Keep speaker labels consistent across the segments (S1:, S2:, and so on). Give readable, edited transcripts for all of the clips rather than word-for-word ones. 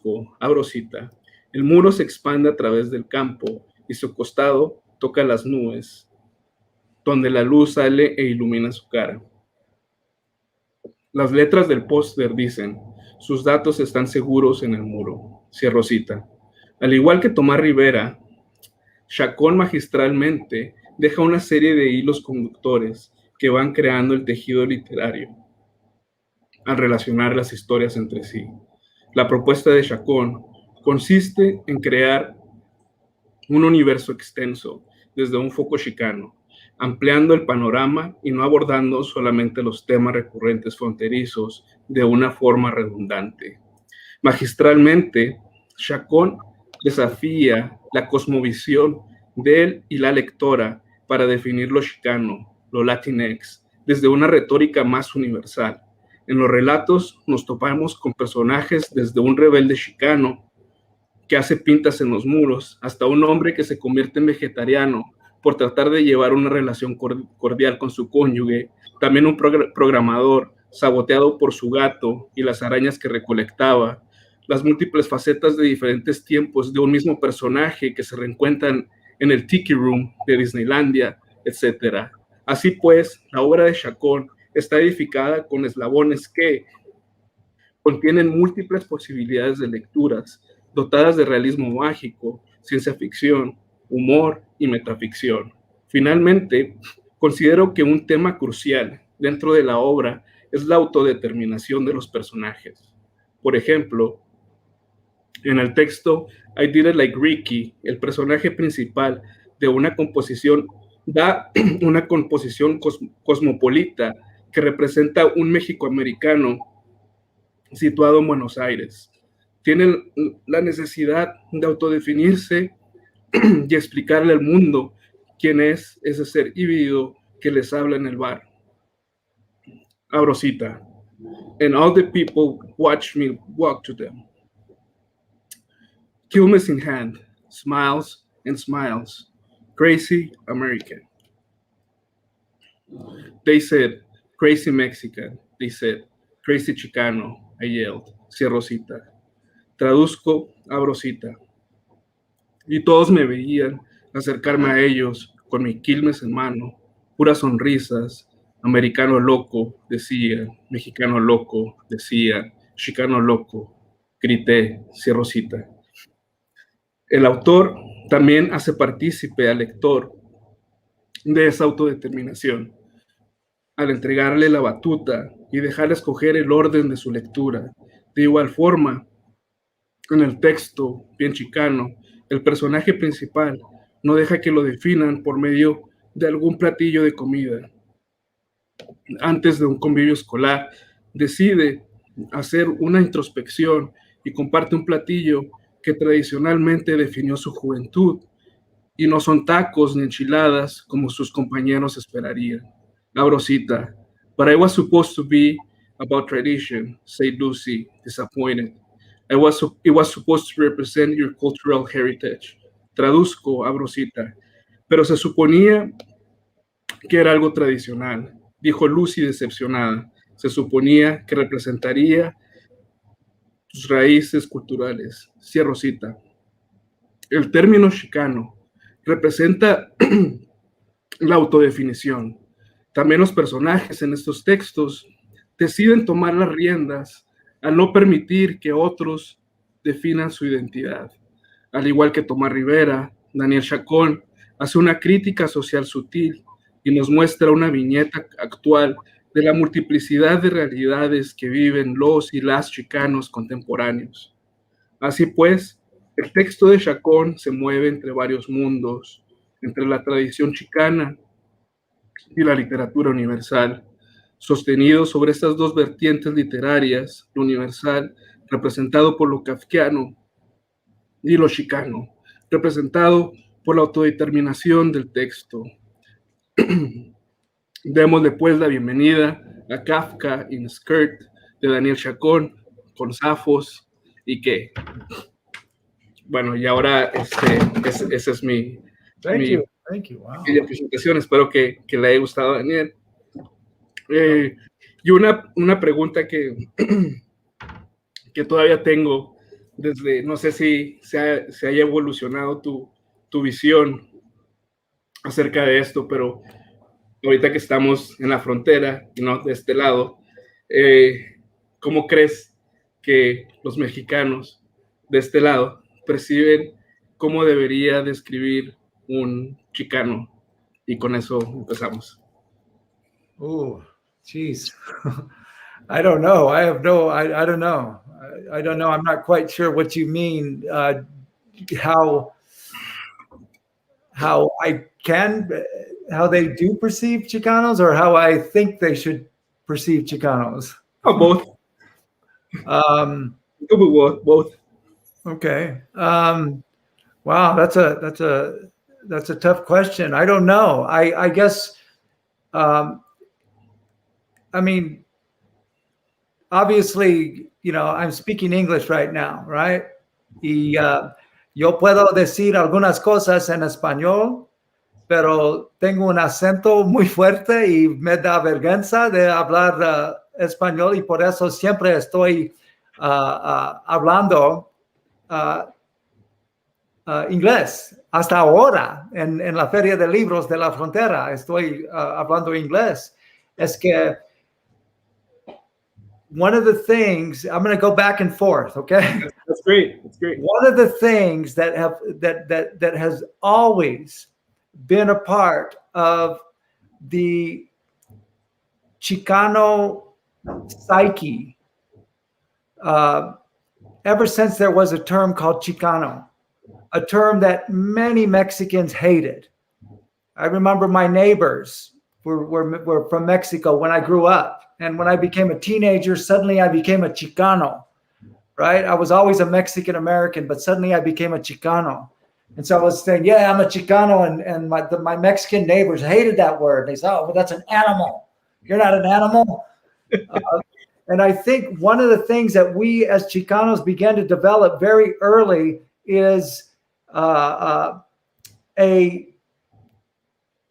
S1: Traduzco, abro cita. El muro se expande a través del campo y su costado toca las nubes, donde la luz sale e ilumina su cara. Las letras del póster dicen, sus datos están seguros en el muro. Cierro cita. Al igual que Tomás Rivera, Chacón magistralmente deja una serie de hilos conductores que van creando el tejido literario al relacionar las historias entre sí. La propuesta de Chacón consiste en crear un universo extenso desde un foco chicano, ampliando el panorama y no abordando solamente los temas recurrentes fronterizos de una forma redundante. Magistralmente, Chacón desafía la cosmovisión de él y la lectora para definir lo chicano, lo latinx, desde una retórica más universal. En los relatos nos topamos con personajes desde un rebelde chicano que hace pintas en los muros, hasta un hombre que se convierte en vegetariano por tratar de llevar una relación cordial con su cónyuge, también un programador saboteado por su gato y las arañas que recolectaba, las múltiples facetas de diferentes tiempos de un mismo personaje que se reencuentran en el Tiki Room de Disneylandia, etc. Así pues, la obra de Chacón está edificada con eslabones que contienen múltiples posibilidades de lecturas, dotadas de realismo mágico, ciencia ficción, humor y metaficción. Finalmente, considero que un tema crucial dentro de la obra es la autodeterminación de los personajes. Por ejemplo, en el texto I Did It Like Ricky, el personaje principal de una composición da una composición cosmopolita que representa un mexicoamericano situado en Buenos Aires. Tiene la necesidad de autodefinirse y explicarle al mundo quién es ese ser híbrido que les habla en el bar. Abro cita. And all the people watch me walk to them. Quilmes in hand, smiles and smiles. Crazy American. They said, crazy Mexican. They said, crazy Chicano. I yelled. Cierro cita. Traduzco, abro cita. Y todos me veían acercarme a ellos con mi Quilmes en mano, puras sonrisas. Americano loco, decía. Mexicano loco, decía. Chicano loco. Grité, cierro cita. El autor también hace partícipe al lector de esa autodeterminación, al entregarle la batuta y dejarle escoger el orden de su lectura. De igual forma, en el texto, bien chicano, el personaje principal no deja que lo definan por medio de algún platillo de comida. Antes de un convivio escolar, decide hacer una introspección y comparte un platillo que tradicionalmente definió su juventud, y no son tacos ni enchiladas como sus compañeros esperarían. Abro cita. But I was supposed to be about tradition, said Lucy, disappointed. It was supposed to represent your cultural heritage. Traduzco, abro cita. Pero se suponía que era algo tradicional, dijo Lucy decepcionada. Se suponía que representaría tus raíces culturales. Cierro cita. El término chicano representa la autodefinición. También los personajes en estos textos deciden tomar las riendas al no permitir que otros definan su identidad. Al igual que Tomás Rivera, Daniel Chacón hace una crítica social sutil y nos muestra una viñeta actual de la multiplicidad de realidades que viven los y las chicanos contemporáneos. Así pues, el texto de Chacón se mueve entre varios mundos, entre la tradición chicana y la literatura universal, sostenido sobre estas dos vertientes literarias, lo universal, representado por lo kafkiano, y lo chicano, representado por la autodeterminación del texto. Démosle pues la bienvenida a Kafka in Skirt de Daniel Chacón, con Zafos y qué. Bueno, y ahora ese es mi
S2: Wow.
S1: presentación. Espero que le haya gustado a Daniel. Y una pregunta que todavía tengo no sé si se haya evolucionado tu visión acerca de esto, pero ahorita que estamos en la frontera, ¿no? De este lado, ¿cómo crees que los mexicanos de este lado perciben cómo debería describir un chicano? Y con eso empezamos.
S2: Oh, geez. I don't know. I don't know. I don't know. I'm not quite sure what you mean. How they do perceive Chicanos, or how I think they should perceive Chicanos?
S1: Oh, both. Both.
S2: Okay. Wow, that's a tough question. I don't know. I guess. I mean, obviously, I'm speaking English right now, right? Y yo puedo decir algunas cosas en español, pero tengo un acento muy fuerte y me da vergüenza de hablar español, y por eso siempre estoy hablando inglés. Hasta ahora, en la Feria de Libros de la Frontera, estoy hablando inglés. Es que one of the things, I'm going to go back and forth, okay?
S1: That's great. That's great.
S2: One of the things that has always been a part of the Chicano psyche, ever since there was a term called Chicano, a term that many Mexicans hated. I remember my neighbors were from Mexico when I grew up. And when I became a teenager, suddenly I became a Chicano, right? I was always a Mexican American, but suddenly I became a Chicano. And so I was saying, yeah, I'm a Chicano. And my Mexican neighbors hated that word. They said, oh, well, that's an animal. You're not an animal. And I think one of the things that we as Chicanos began to develop very early is a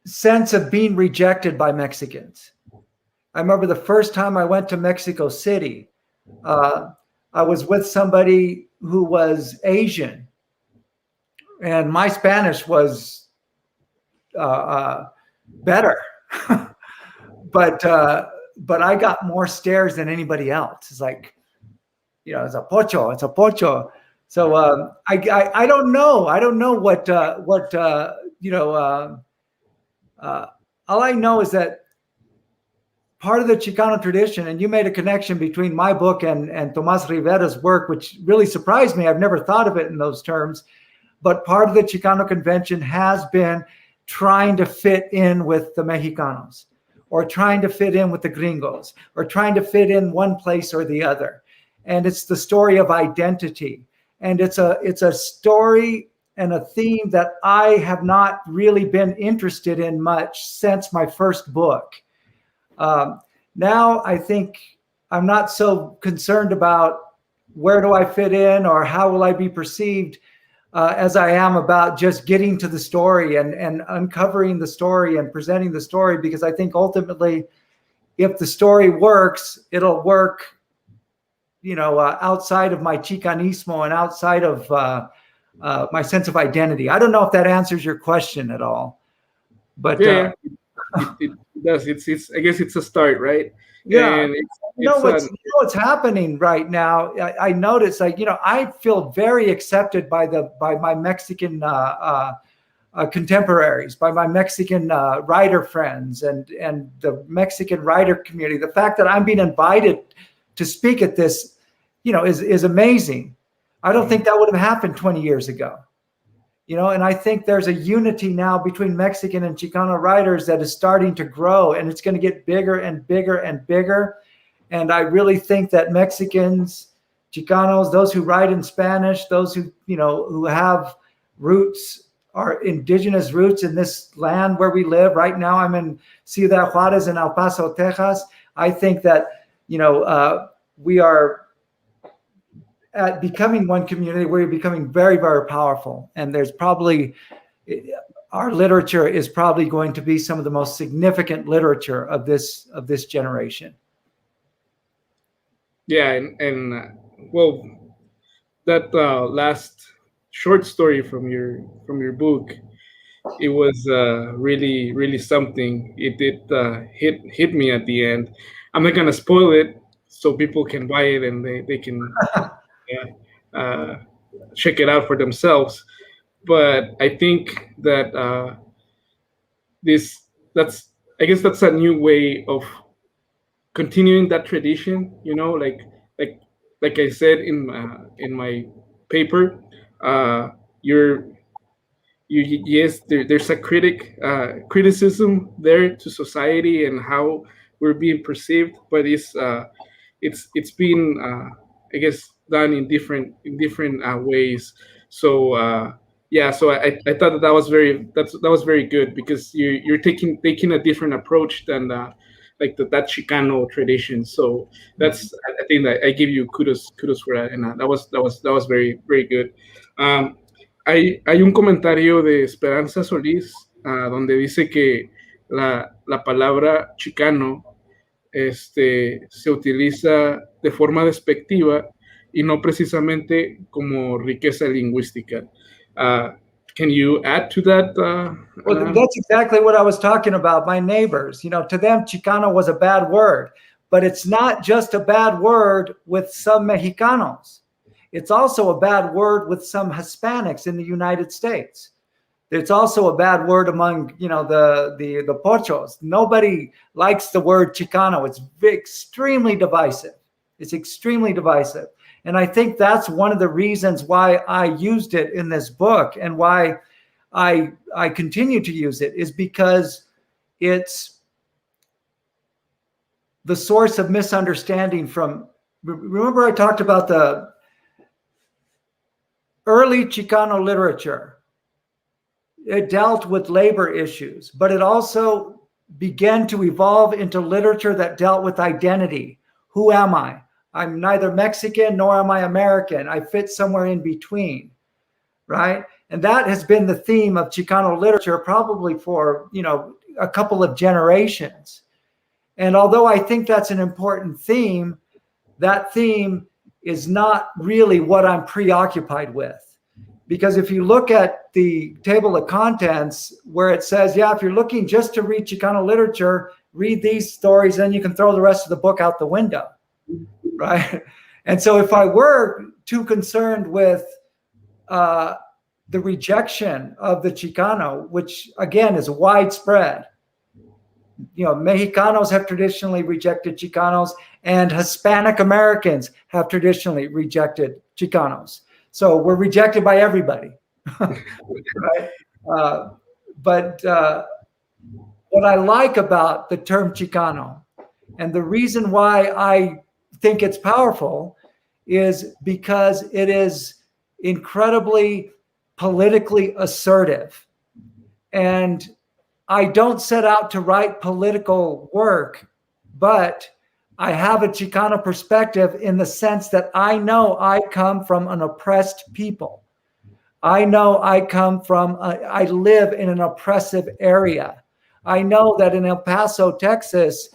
S2: sense of being rejected by Mexicans. I remember the first time I went to Mexico City, I was with somebody who was Asian, and my Spanish was better, but I got more stares than anybody else. It's like, it's a pocho, it's a pocho. So I don't know. I don't know what all I know is that part of the Chicano tradition, and you made a connection between my book and Tomas Rivera's work, which really surprised me. I've never thought of it in those terms. But part of the Chicano convention has been trying to fit in with the Mexicanos, or trying to fit in with the gringos, or trying to fit in one place or the other. And it's the story of identity. And it's a story and a theme that I have not really been interested in much since my first book. Now I think I'm not so concerned about where do I fit in or how will I be perceived as I am about just getting to the story and uncovering the story and presenting the story, because I think ultimately if the story works, it'll work, outside of my Chicanismo and outside of my sense of identity. I don't know if that answers your question at all, but
S1: yeah. It does. It's I guess it's a start, right?
S2: Yeah. And what's happening right now? I notice, I feel very accepted by my Mexican contemporaries, by my Mexican writer friends, and the Mexican writer community. The fact that I'm being invited to speak at this, is amazing. I don't think that would have happened 20 years ago. And I think there's a unity now between Mexican and Chicano writers that is starting to grow, and it's going to get bigger and bigger and bigger. And I really think that Mexicans, Chicanos, those who write in Spanish, those who have roots, are indigenous roots in this land where we live. Right now, I'm in Ciudad Juarez in El Paso, Texas. I think that, we are at becoming one community. We're becoming very, very powerful. And there's probably, our literature is probably going to be some of the most significant literature of this generation.
S1: Yeah, and well, that last short story from your book, it was really really something. It did hit me at the end. I'm not gonna spoil it so people can buy it and they can uh, check it out for themselves. But I think that this that's I guess that's a new way of continuing that tradition. Like like I said in my paper, you're yes, there's a criticism there to society and how we're being perceived, but it's been I guess done in different ways. So yeah, so I thought that was that was very good because you're taking a different approach than like that Chicano tradition. So that's I think that I give you kudos for that, and that was very very good. Um, hay un comentario de Esperanza Solís donde dice que la palabra chicano se utiliza de forma despectiva y no precisamente como riqueza lingüística. Can you add to that?
S2: Well, that's exactly what I was talking about. My neighbors, to them, Chicano was a bad word, but it's not just a bad word with some Mexicanos. It's also a bad word with some Hispanics in the United States. It's also a bad word among, the pochos. Nobody likes the word Chicano. It's extremely divisive. It's extremely divisive. And I think that's one of the reasons why I used it in this book and why I continue to use it is because it's the source of misunderstanding remember I talked about the early Chicano literature. It dealt with labor issues, but it also began to evolve into literature that dealt with identity. Who am I? I'm neither Mexican nor am I American. I fit somewhere in between, right? And that has been the theme of Chicano literature probably for, a couple of generations. And although I think that's an important theme, that theme is not really what I'm preoccupied with. Because if you look at the table of contents where it says, if you're looking just to read Chicano literature, read these stories, then you can throw the rest of the book out the window, right? And so if I were too concerned with the rejection of the Chicano, which again is widespread, Mexicanos have traditionally rejected Chicanos and Hispanic Americans have traditionally rejected Chicanos. So we're rejected by everybody, right? But what I like about the term Chicano and the reason why I think it's powerful is because it is incredibly politically assertive. And I don't set out to write political work, but I have a Chicano perspective in the sense that I know I come from an oppressed people. I know I live in an oppressive area. I know that in El Paso, Texas,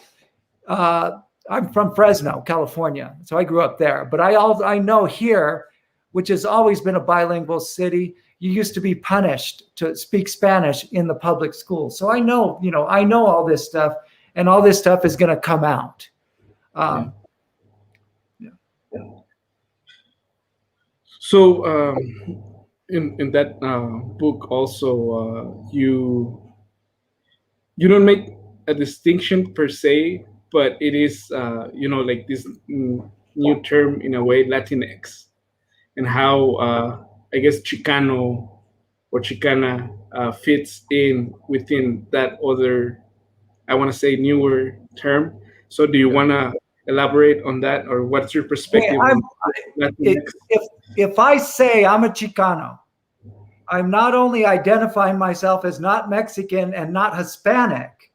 S2: I'm from Fresno, California, so I grew up there. But I know here, which has always been a bilingual city, you used to be punished to speak Spanish in the public schools. So I know all this stuff, and all this stuff is going to come out.
S1: So in that book also you don't make a distinction per se, but it is like this new term in a way, Latinx, and how I guess Chicano or Chicana fits in within that other, I want to say, newer term. So do you want to elaborate on that, or what's your perspective?
S2: If I say I'm a Chicano, I'm not only identifying myself as not Mexican and not Hispanic,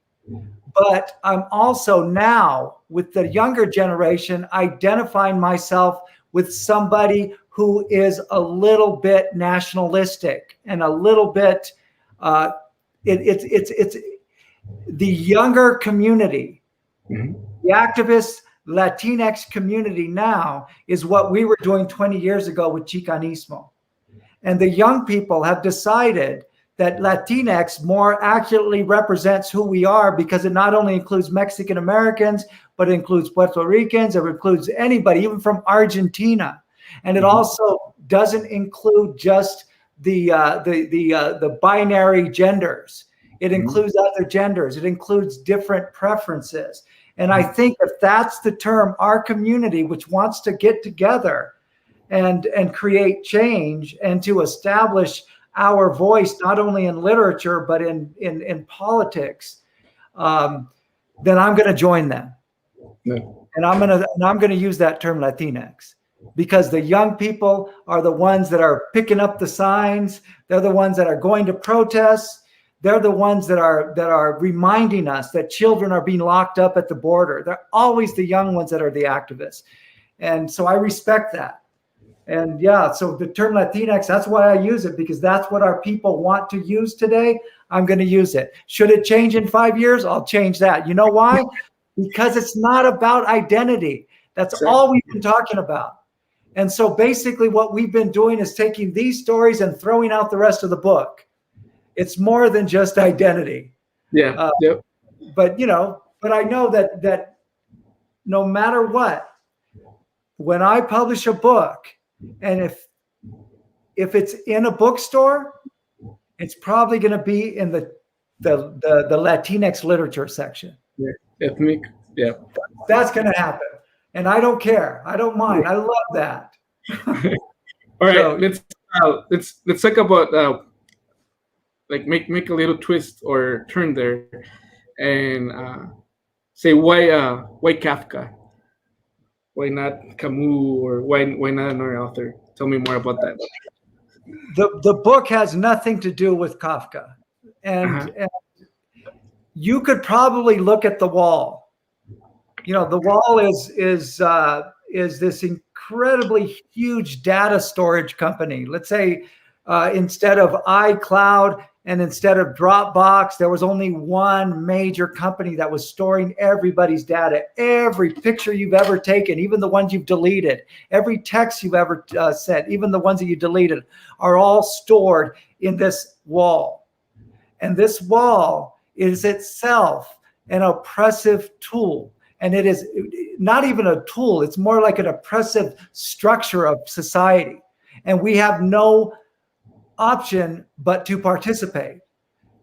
S2: but I'm also now, with the younger generation, identifying myself with somebody who is a little bit nationalistic and a little bit, it's the younger community. Mm-hmm. The activists, Latinx community now is what we were doing 20 years ago with Chicanismo. And the young people have decided that Latinx more accurately represents who we are, because it not only includes Mexican Americans, but it includes Puerto Ricans, it includes anybody, even from Argentina. And it also doesn't include just the binary genders. It includes other genders. It includes different preferences. And I think if that's the term, our community, which wants to get together and create change and to establish our voice, not only in literature, but in politics, then I'm going to join them. No. And I'm going to use that term Latinx, because the young people are the ones that are picking up the signs. They're the ones that are going to protests. They're the ones that are reminding us that children are being locked up at the border. They're always the young ones that are the activists. And so I respect that. And yeah, so the term Latinx, that's why I use it, because that's what our people want to use today. I'm going to use it. Should it change in 5 years? I'll change that. You know why? Because it's not about identity. That's all we've been talking about. And so basically what we've been doing is taking these stories and throwing out the rest of the book. It's more than just identity. Yeah. But I know that no matter what, when I publish a book, and if it's in a bookstore, it's probably going to be in the Latinx literature section. Yeah, ethnic. Yeah, that's going to happen, and I don't care. I don't mind. I love that.
S1: All right, let's talk about like make a little twist or turn there, and say why Kafka. Why not Camus, or why not another author? Tell me more about that.
S2: The book has nothing to do with Kafka, and you could probably look at the wall. The wall is this incredibly huge data storage company. Let's say instead of iCloud and instead of Dropbox, there was only one major company that was storing everybody's data. Every picture you've ever taken, even the ones you've deleted, every text you've ever sent, even the ones that you deleted, are all stored in this wall. And this wall is itself an oppressive tool. And it is not even a tool. It's more like an oppressive structure of society. And we have no option but to participate,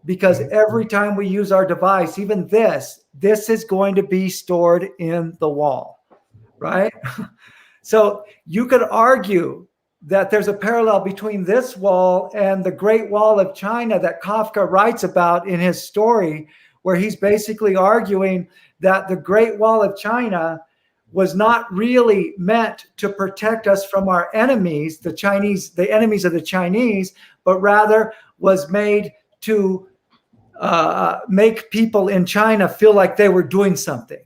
S2: because every time we use our device, even this is going to be stored in the wall, right? So you could argue that there's a parallel between this wall and the Great Wall of China that Kafka writes about in his story, where he's basically arguing that the Great Wall of China was not really meant to protect us from our enemies, the enemies of the Chinese, but rather was made to make people in China feel like they were doing something,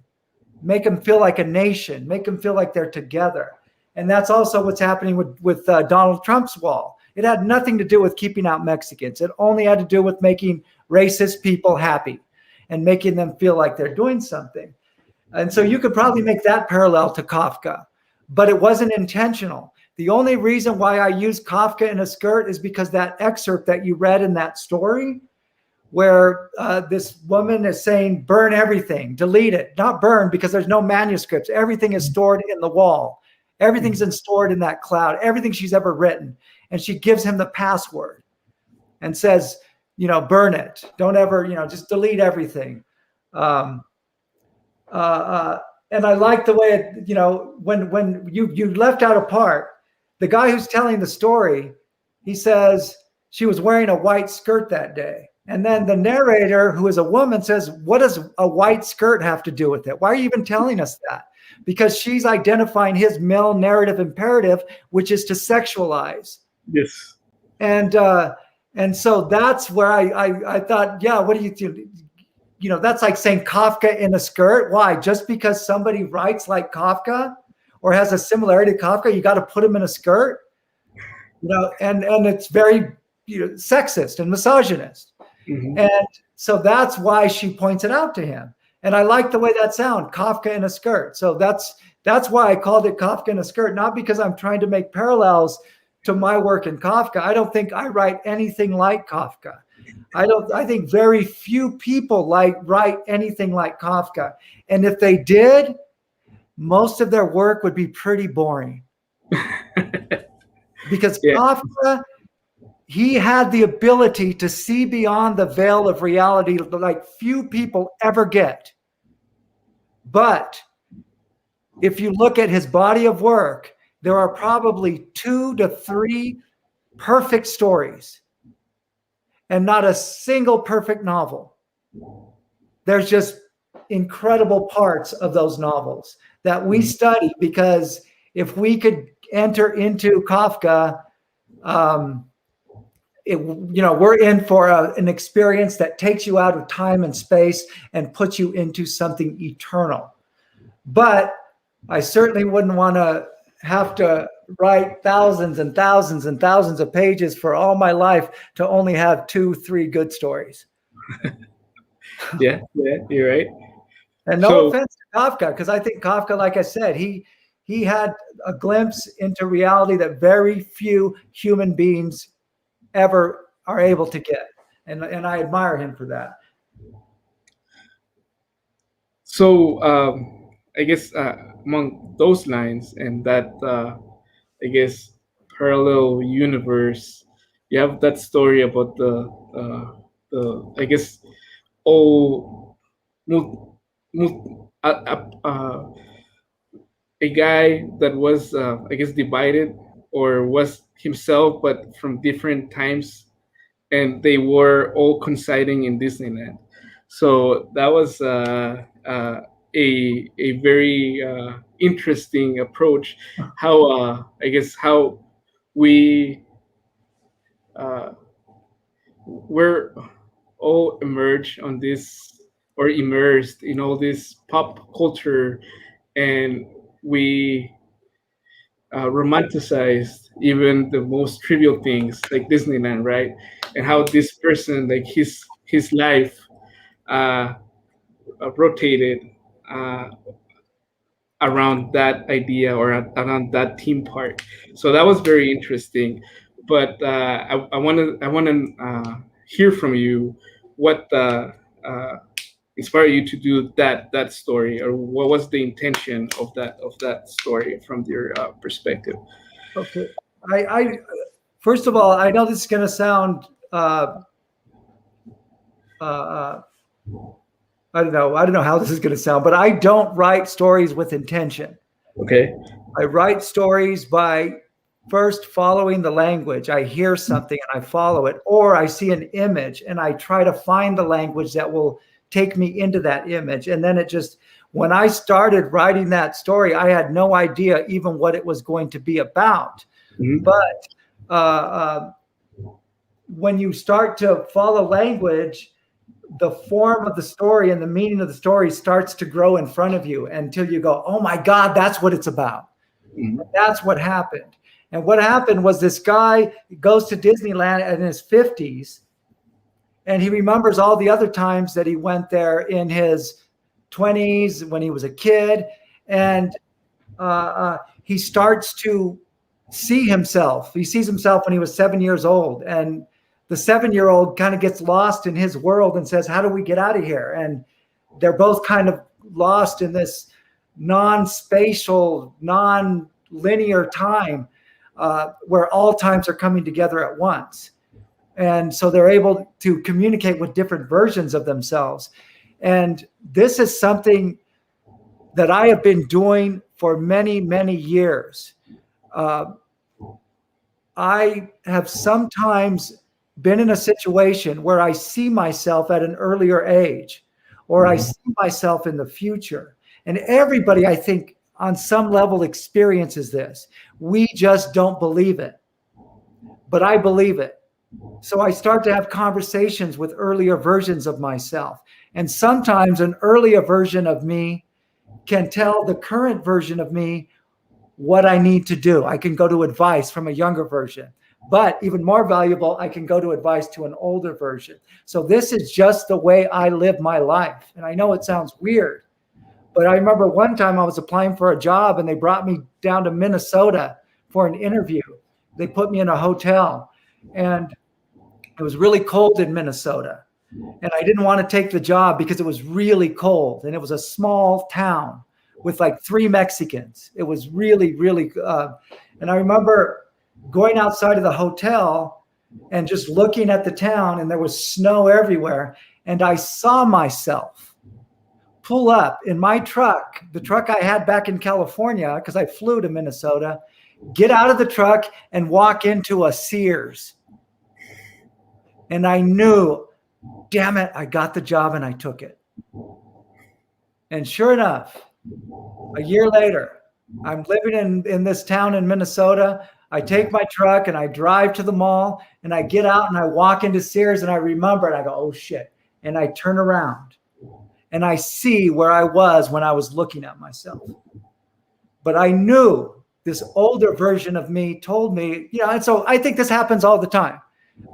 S2: make them feel like a nation, make them feel like they're together. And that's also what's happening with Donald Trump's wall. It had nothing to do with keeping out Mexicans. It only had to do with making racist people happy and making them feel like they're doing something. And so you could probably make that parallel to Kafka, but it wasn't intentional. The only reason why I use Kafka in a skirt is because that excerpt that you read in that story, where this woman is saying, burn everything, delete it, not burn, because there's no manuscripts. Everything is stored in the wall. Everything's been stored in that cloud, everything she's ever written. And she gives him the password and says, burn it. Don't ever, just delete everything. And I like the way when you left out a part, the guy who's telling the story, he says she was wearing a white skirt that day. And then the narrator, who is a woman, says, what does a white skirt have to do with it? Why are you even telling us that? Because she's identifying his male narrative imperative, which is to sexualize.
S1: Yes.
S2: And so that's where I thought, yeah, what do you think? That's like saying Kafka in a skirt. Why? Just because somebody writes like Kafka or has a similarity to Kafka, you got to put him in a skirt? And it's very sexist and misogynist. Mm-hmm. And so that's why she points it out to him. And I like the way that sounds, Kafka in a skirt. So that's why I called it Kafka in a skirt, not because I'm trying to make parallels to my work in Kafka. I don't think I write anything like Kafka. I think very few people write anything like Kafka. And if they did, most of their work would be pretty boring. Because Kafka, he had the ability to see beyond the veil of reality like few people ever get. But if you look at his body of work, there are probably 2 to 3 perfect stories and not a single perfect novel. There's just incredible parts of those novels that we study, because if we could enter into Kafka, we're in for an experience that takes you out of time and space and puts you into something eternal. But I certainly wouldn't want to have to write thousands and thousands and thousands of pages for all my life to only have 2-3 good stories.
S1: Yeah, you're right.
S2: And no offense to Kafka, because I think Kafka, like I said, he had a glimpse into reality that very few human beings ever are able to get. And I admire him for that.
S1: So I guess among those lines and that, I guess, parallel universe, you have that story about the I guess, a guy that was, I guess, divided or was himself, but from different times, and they were all coinciding in Disneyland. So that was a very interesting approach. How I guess how we we're all emerged on this, or immersed in all this pop culture, and we romanticized even the most trivial things like Disneyland, right? And how this person, like his life, rotated around that idea or around that theme park. So that was very interesting. But I want to hear from you what inspired you to do that story, or what was the intention of that story from your perspective?
S2: Okay, I first of all, I know this is going to sound I don't know how this is going to sound, but I don't write stories with intention.
S1: Okay.
S2: I write stories by first following the language. I hear something and I follow it, or I see an image and I try to find the language that will take me into that image. And then when I started writing that story, I had no idea even what it was going to be about. Mm-hmm. But when you start to follow language, the form of the story and the meaning of the story starts to grow in front of you until you go, oh my God, that's what it's about. Mm-hmm. That's what happened. And what happened was this guy goes to Disneyland in his 50s, and he remembers all the other times that he went there in his 20s when he was a kid. And he starts to see himself. He sees himself when he was 7 years old. And the 7-year-old kind of gets lost in his world and says, how do we get out of here? And they're both kind of lost in this non-spatial, non-linear time where all times are coming together at once. And so they're able to communicate with different versions of themselves. And this is something that I have been doing for many, many years. I have sometimes been in a situation where I see myself at an earlier age, or I see myself in the future. And everybody, I think, on some level experiences this. We just don't believe it. But I believe it. So I start to have conversations with earlier versions of myself. And sometimes an earlier version of me can tell the current version of me what I need to do. I can go to advice from a younger version. But even more valuable, I can go to advice to an older version. So this is just the way I live my life. And I know it sounds weird, but I remember one time I was applying for a job and they brought me down to Minnesota for an interview. They put me in a hotel and it was really cold in Minnesota. And I didn't want to take the job because it was really cold. And it was a small town with like 3 Mexicans. It was really, really, and I remember going outside of the hotel and just looking at the town, and there was snow everywhere. And I saw myself pull up in my truck, the truck I had back in California, because I flew to Minnesota, get out of the truck and walk into a Sears. And I knew, damn it, I got the job and I took it. And sure enough, a year later, I'm living in this town in Minnesota. I take my truck and I drive to the mall and I get out and I walk into Sears and I remember and I go, oh shit. And I turn around and I see where I was when I was looking at myself. But I knew this older version of me told me, you know, and so I think this happens all the time,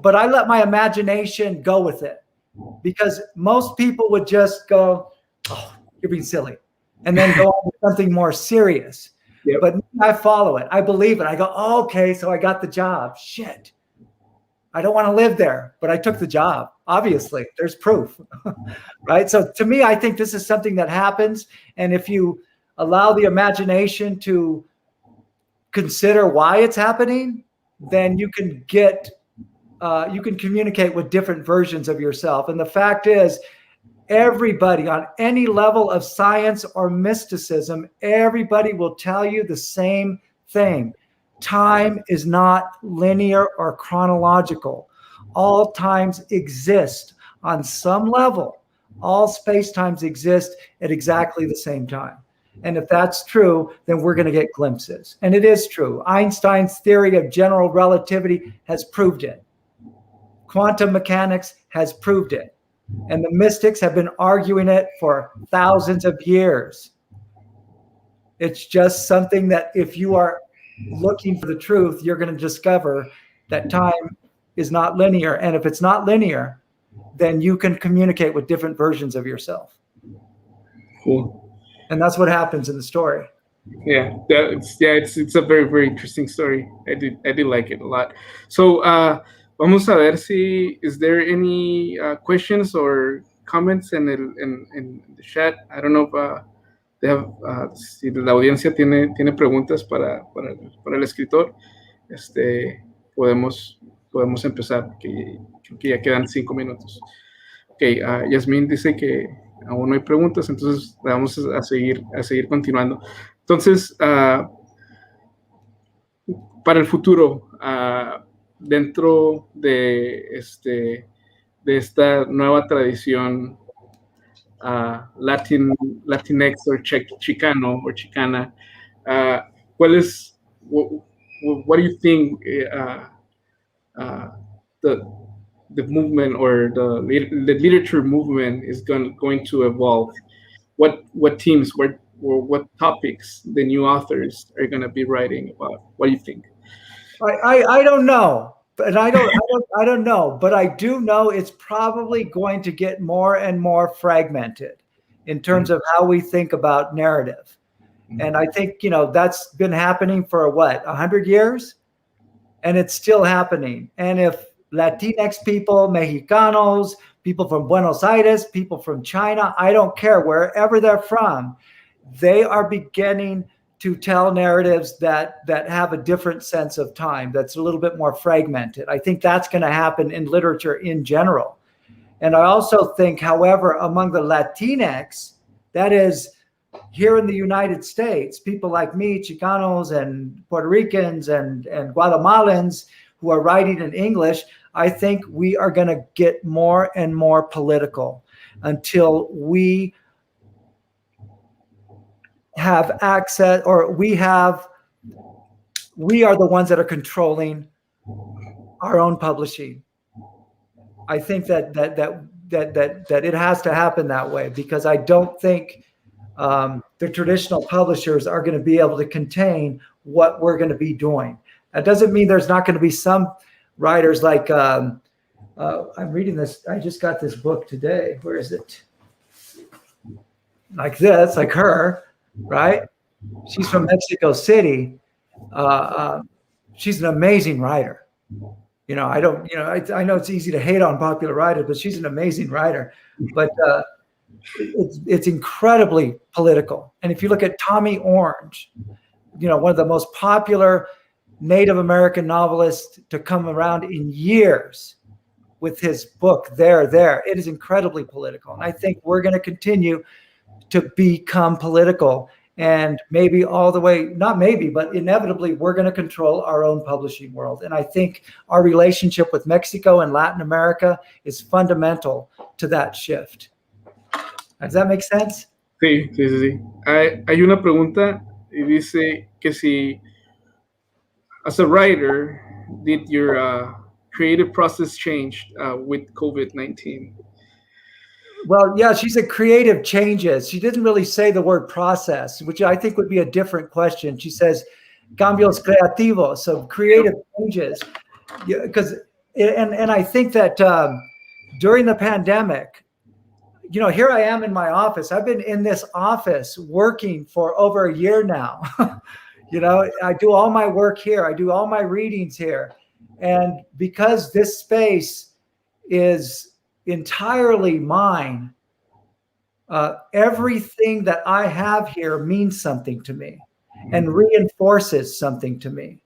S2: but I let my imagination go with it because most people would just go, oh, you're being silly. And then go on to something more serious. Yep. But I follow it. I believe it. I go, oh, okay, so I got the job. Shit. I don't want to live there, but I took the job. Obviously, there's proof. Right? So to me, I think this is something that happens. And if you allow the imagination to consider why it's happening, then you can you can communicate with different versions of yourself. And the fact is, everybody on any level of science or mysticism, everybody will tell you the same thing. Time is not linear or chronological. All times exist on some level. All space-times exist at exactly the same time. And if that's true, then we're going to get glimpses. And it is true. Einstein's theory of general relativity has proved it. Quantum mechanics has proved it. And the mystics have been arguing it for thousands of years. It's just something that if you are looking for the truth, you're going to discover that time is not linear. And if it's not linear, then you can communicate with different versions of yourself.
S1: Cool.
S2: And that's what happens in the story.
S1: Yeah, it's a very, very interesting story. I did like it a lot. So vamos a ver si is there any questions or comments in the chat. I don't know if they have, si la audiencia tiene preguntas para el escritor. Podemos empezar, que ya quedan 5 minutos. Okay, Yasmín dice que aún no hay preguntas, entonces vamos a seguir continuando. Entonces, para el futuro, dentro de esta nueva tradición Latinx o Chicano o Chicana, what do you think the movement or the literature movement is going to evolve? What themes, what topics the new authors are going to be writing about? What do you think?
S2: I don't know, and I don't know, but I do know it's probably going to get more and more fragmented in terms of how we think about narrative. And I think, that's been happening for 100 years, and it's still happening. And if Latinx people, Mexicanos, people from Buenos Aires, people from China, I don't care, wherever they're from, they are beginning to tell narratives that have a different sense of time, that's a little bit more fragmented. I think that's going to happen in literature in general. And I also think, however, among the Latinx, that is here in the United States, people like me, Chicanos and Puerto Ricans and Guatemalans who are writing in English, I think we are going to get more and more political until we have access, or we are the ones that are controlling our own publishing. I think that it has to happen that way, because I don't think the traditional publishers are going to be able to contain what we're going to be doing. That doesn't mean there's not going to be some writers like, I'm reading this. I just got this book today. Where is it? Like this, like her, right? She's from Mexico City. She's an amazing writer. I know it's easy to hate on popular writers, but she's an amazing writer. But it's incredibly political. And if you look at Tommy Orange, one of the most popular Native American novelists to come around in years with his book, There, it is incredibly political. And I think we're going to continue to become political, and maybe all the way, not maybe, but inevitably, we're going to control our own publishing world. And I think our relationship with Mexico and Latin America is fundamental to that shift. Does that make sense?
S1: Sí. Hay una pregunta y dice que si, as a writer, did your creative process change with COVID-19?
S2: Well, yeah, she said creative changes. She didn't really say the word process, which I think would be a different question. She says cambios creativos, so creative changes. Because, and I think that during the pandemic, here I am in my office. I've been in this office working for over a year now. I do all my work here. I do all my readings here. And because this space is entirely mine, everything that I have here means something to me and reinforces something to me.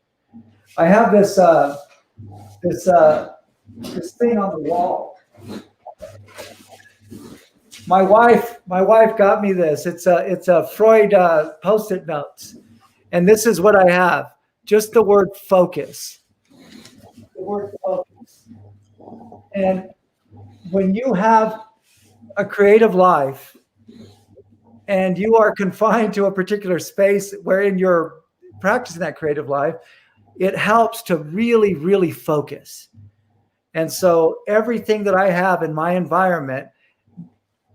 S2: I have this thing on the wall. My wife got me this. It's a Freud Post-it notes, and this is what I have. Just the word focus. The word focus. And when you have a creative life and you are confined to a particular space wherein you're practicing that creative life, it helps to really, really focus. And so everything that I have in my environment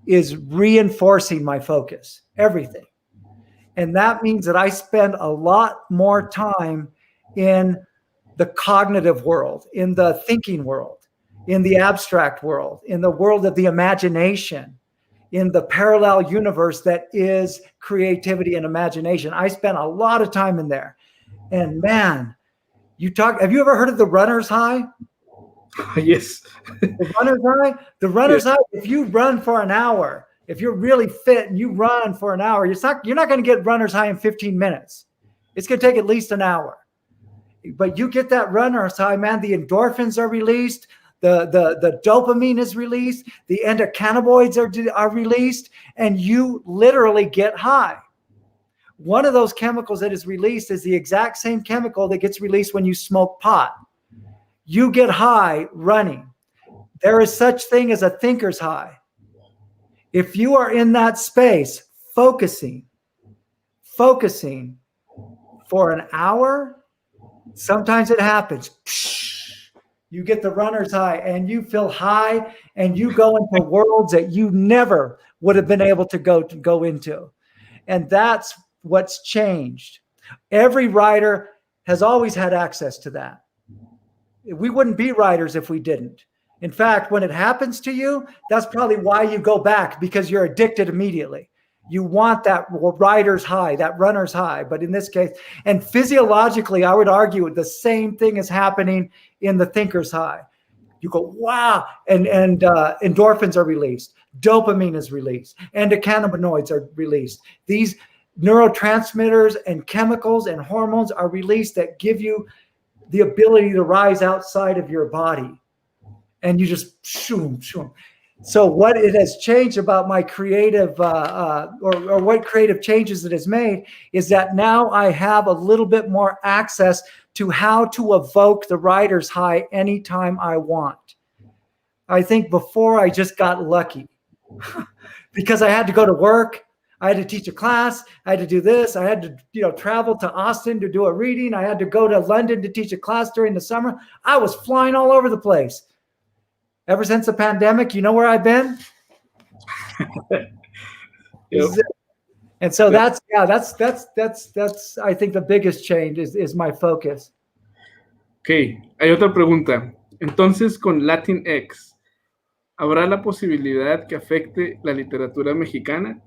S2: is reinforcing my focus, everything. And that means that I spend a lot more time in the cognitive world, in the thinking world, in the abstract world, in the world of the imagination, in the parallel universe that is creativity and imagination. I spent a lot of time in there. And man, have you ever heard of the runner's high?
S1: Yes.
S2: The runner's high? The runner's high, if you run for an hour, if you're really fit and you run for an hour, you're not going to get runner's high in 15 minutes. It's going to take at least an hour. But you get that runner's high, man, the endorphins are released, the dopamine is released, the endocannabinoids are released, and you literally get high. One of those chemicals that is released is the exact same chemical that gets released when you smoke pot. You get high running. There is such thing as a thinker's high. If you are in that space, focusing for an hour, sometimes it happens. You get the runner's high and you feel high and you go into worlds that you never would have been able to go into. And that's what's changed. Every writer has always had access to that. We wouldn't be writers if we didn't. In fact, when it happens to you, that's probably why you go back, because you're addicted immediately. You want that rider's high, that runner's high. But in this case, and physiologically, I would argue the same thing is happening in the thinker's high. You go, wow, and endorphins are released. Dopamine is released. Endocannabinoids are released. These neurotransmitters and chemicals and hormones are released that give you the ability to rise outside of your body. And you just shoom. So what it has changed about my creative, or what creative changes it has made, is that now I have a little bit more access to how to evoke the writer's high anytime I want. I think before I just got lucky because I had to go to work. I had to teach a class. I had to do this. I had to, travel to Austin to do a reading. I had to go to London to teach a class during the summer. I was flying all over the place. Ever since the pandemic, you know where I've been?
S1: Yep.
S2: And so that's I think the biggest change is my focus.
S1: Ok, hay otra pregunta. Entonces, con Latinx, ¿habrá la posibilidad que afecte la literatura mexicana?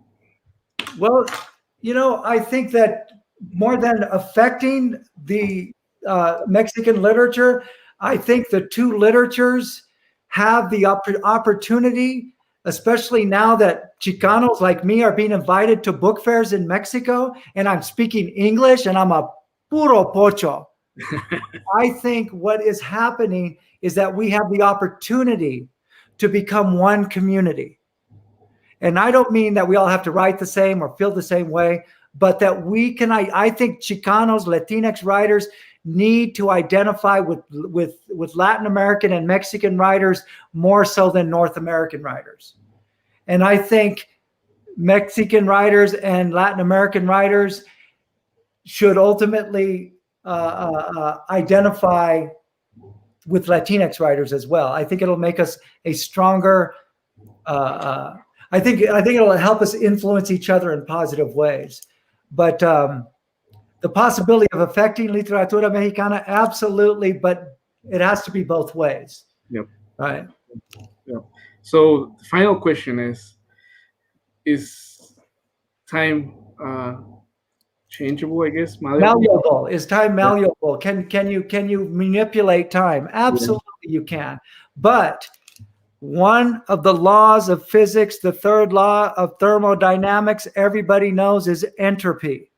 S2: Well, you know, I think that more than affecting the Mexican literature, I think the two literatures have the opportunity, especially now that Chicanos like me are being invited to book fairs in Mexico, and I'm speaking English, and I'm a puro pocho. I think what is happening is that we have the opportunity to become one community. And I don't mean that we all have to write the same or feel the same way, but that we can, I think Chicanos, Latinx writers need to identify with Latin American and Mexican writers more so than North American writers. And I think Mexican writers and Latin American writers should ultimately identify with Latinx writers as well. I think it'll make us a stronger, I think it'll help us influence each other in positive ways. But the possibility of affecting literatura mexicana, absolutely, but it has to be both ways.
S1: Yep.
S2: Right.
S1: Yep. So the final question is time changeable, I guess?
S2: Malleable. Is time malleable? Can you manipulate time? Absolutely, you can. But one of the laws of physics, the third law of thermodynamics, everybody knows is entropy.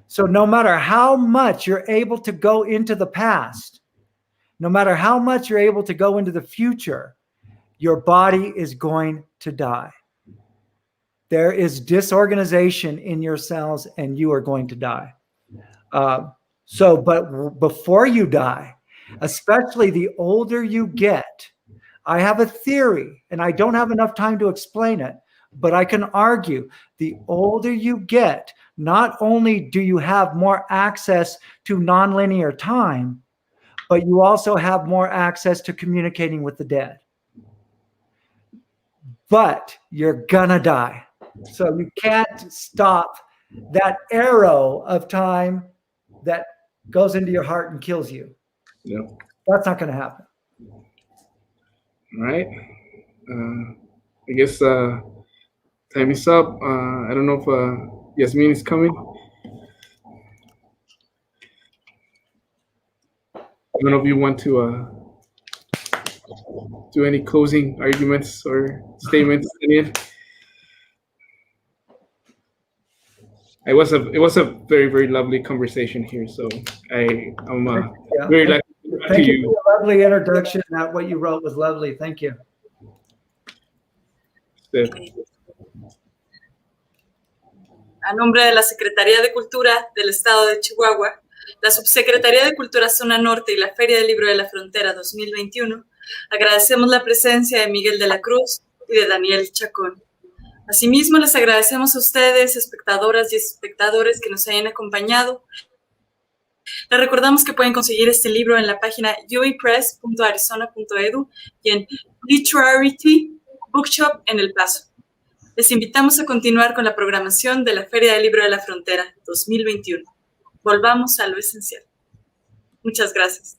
S2: So no matter how much you're able to go into the past, no matter how much you're able to go into the future, your body is going to die. There is disorganization in your cells and you are going to die. But before you die, especially the older you get, I have a theory, and I don't have enough time to explain it, but I can argue the older you get, not only do you have more access to nonlinear time, but you also have more access to communicating with the dead. But you're gonna die. So you can't stop that arrow of time that goes into your heart and kills you.
S1: Yep.
S2: That's not gonna happen.
S1: All right. I guess time is up. I don't know if Yasmin is coming. I don't know if you want to do any closing arguments or statements. It was a very, very lovely conversation here. So I'm very lucky.
S2: Thank you for the lovely introduction. What you wrote was lovely. Thank you.
S3: A nombre de la Secretaría de Cultura del Estado de Chihuahua, la Subsecretaría de Cultura Zona Norte y la Feria del Libro de la Frontera 2021, agradecemos la presencia de Miguel de la Cruz y de Daniel Chacón. Asimismo, les agradecemos a ustedes, espectadoras y espectadores que nos hayan acompañado. Les recordamos que pueden conseguir este libro en la página uipress.arizona.edu y en Literary Bookshop en El Paso. Les invitamos a continuar con la programación de la Feria del Libro de la Frontera 2021. Volvamos a lo esencial. Muchas gracias.